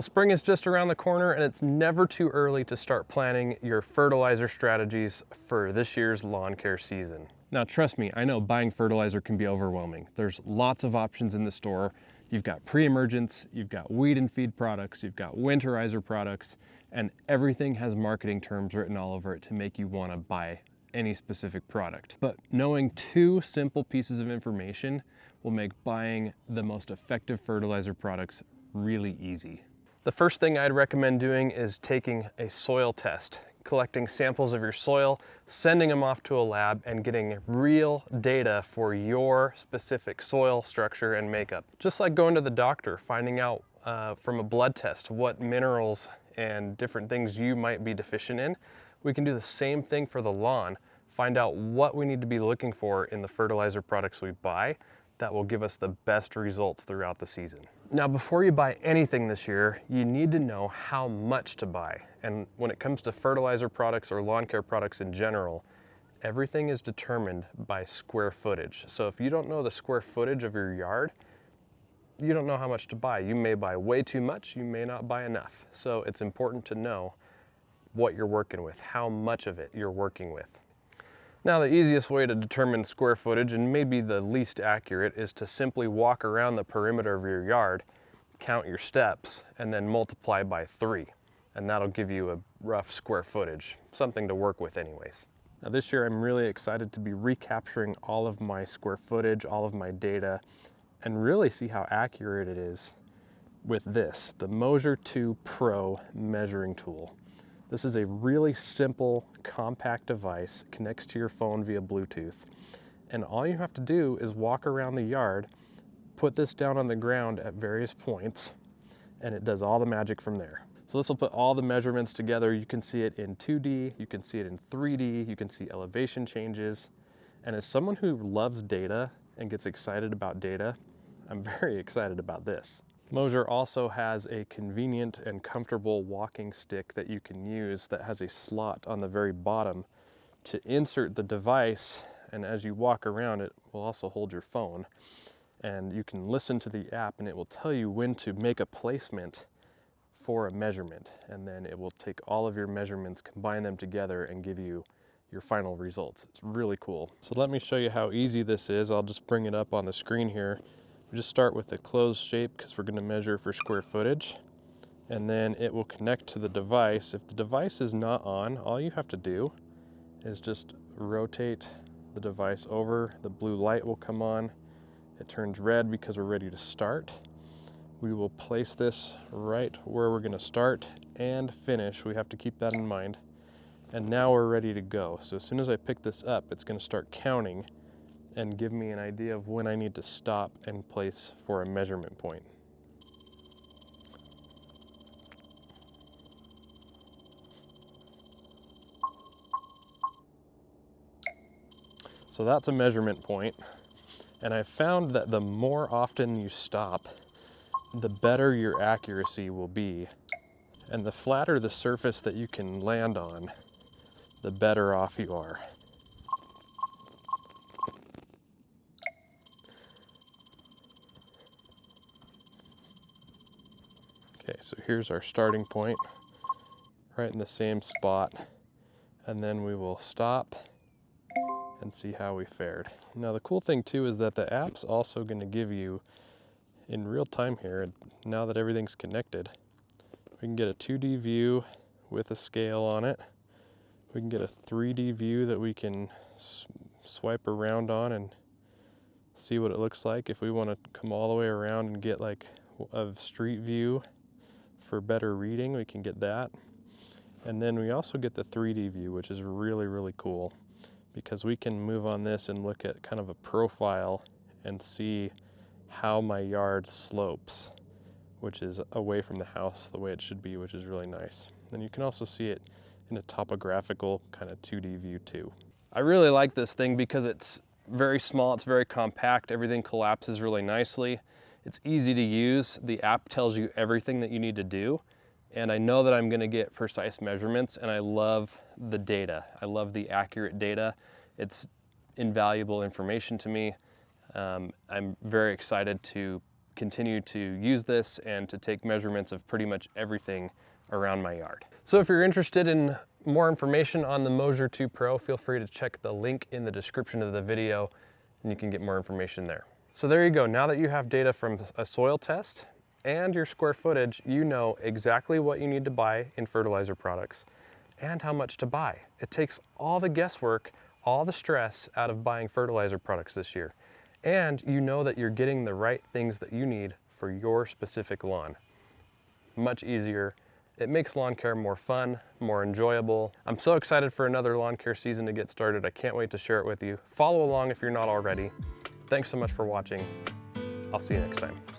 Spring is just around the corner, and it's never too early to start planning your fertilizer strategies for this year's lawn care season. Now, trust me, I know buying fertilizer can be overwhelming. There's lots of options in the store. You've got pre-emergence, you've got weed and feed products, you've got winterizer products, and everything has marketing terms written all over it to make you want to buy any specific product. But knowing two simple pieces of information will make buying the most effective fertilizer products really easy. The first thing I'd recommend doing is taking a soil test, collecting samples of your soil, sending them off to a lab, and getting real data for your specific soil structure and makeup. Just like going to the doctor, finding out from a blood test what minerals and different things you might be deficient in, we can do the same thing for the lawn. Find out what we need to be looking for in the fertilizer products we buy that will give us the best results throughout the season. Now, before you buy anything this year, you need to know how much to buy. And when it comes to fertilizer products or lawn care products in general, everything is determined by square footage. So if you don't know the square footage of your yard, you don't know how much to buy. You may buy way too much, you may not buy enough. So it's important to know what you're working with, how much of it you're working with. Now, the easiest way to determine square footage, and maybe the least accurate, is to simply walk around the perimeter of your yard, count your steps, and then multiply by 3. And that'll give you a rough square footage, something to work with anyways. Now, this year I'm really excited to be recapturing all of my square footage, all of my data, and really see how accurate it is with this, the Moser 2 Pro measuring tool. This is a really simple, compact device, connects to your phone via Bluetooth. And all you have to do is walk around the yard, put this down on the ground at various points, and it does all the magic from there. So this will put all the measurements together. You can see it in 2D, you can see it in 3D, you can see elevation changes. And as someone who loves data and gets excited about data, I'm very excited about this. Moser also has a convenient and comfortable walking stick that you can use that has a slot on the very bottom to insert the device, and as you walk around it will also hold your phone, and you can listen to the app and it will tell you when to make a placement for a measurement, and then it will take all of your measurements, combine them together, and give you your final results. It's really cool. So let me show you how easy this is. I'll just bring it up on the screen here. We just start with the closed shape because we're going to measure for square footage, and then it will connect to the device. If the device is not on, all you have to do is just rotate the device over. The blue light will come on. It turns red because we're ready to start. We will place this right where we're going to start and finish. We have to keep that in mind. And now we're ready to go. So as soon as I pick this up, it's going to start counting and give me an idea of when I need to stop and place for a measurement point. So that's a measurement point, and I found that the more often you stop, the better your accuracy will be. And the flatter the surface that you can land on, the better off you are. Okay, so here's our starting point, right in the same spot, and then we will stop and see how we fared. Now the cool thing too is that the app's also going to give you, in real time here, now that everything's connected, we can get a 2D view with a scale on it. We can get a 3D view that we can swipe around on and see what it looks like. If we want to come all the way around and get like a street view for better reading, we can get that. And then we also get the 3D view, which is really, really cool, because we can move on this and look at kind of a profile and see how my yard slopes, which is away from the house the way it should be, which is really nice. And you can also see it in a topographical kind of 2D view too. I really like this thing because it's very small, it's very compact, everything collapses really nicely. It's easy to use. The app tells you everything that you need to do. And I know that I'm going to get precise measurements, and I love the data. I love the accurate data. It's invaluable information to me. I'm very excited to continue to use this and to take measurements of pretty much everything around my yard. So if you're interested in more information on the Moser 2 Pro, feel free to check the link in the description of the video and you can get more information there. So there you go. Now that you have data from a soil test and your square footage, you know exactly what you need to buy in fertilizer products and how much to buy. It takes all the guesswork, all the stress out of buying fertilizer products this year. And you know that you're getting the right things that you need for your specific lawn. Much easier. It makes lawn care more fun, more enjoyable. I'm so excited for another lawn care season to get started. I can't wait to share it with you. Follow along if you're not already. Thanks so much for watching. I'll see you next time.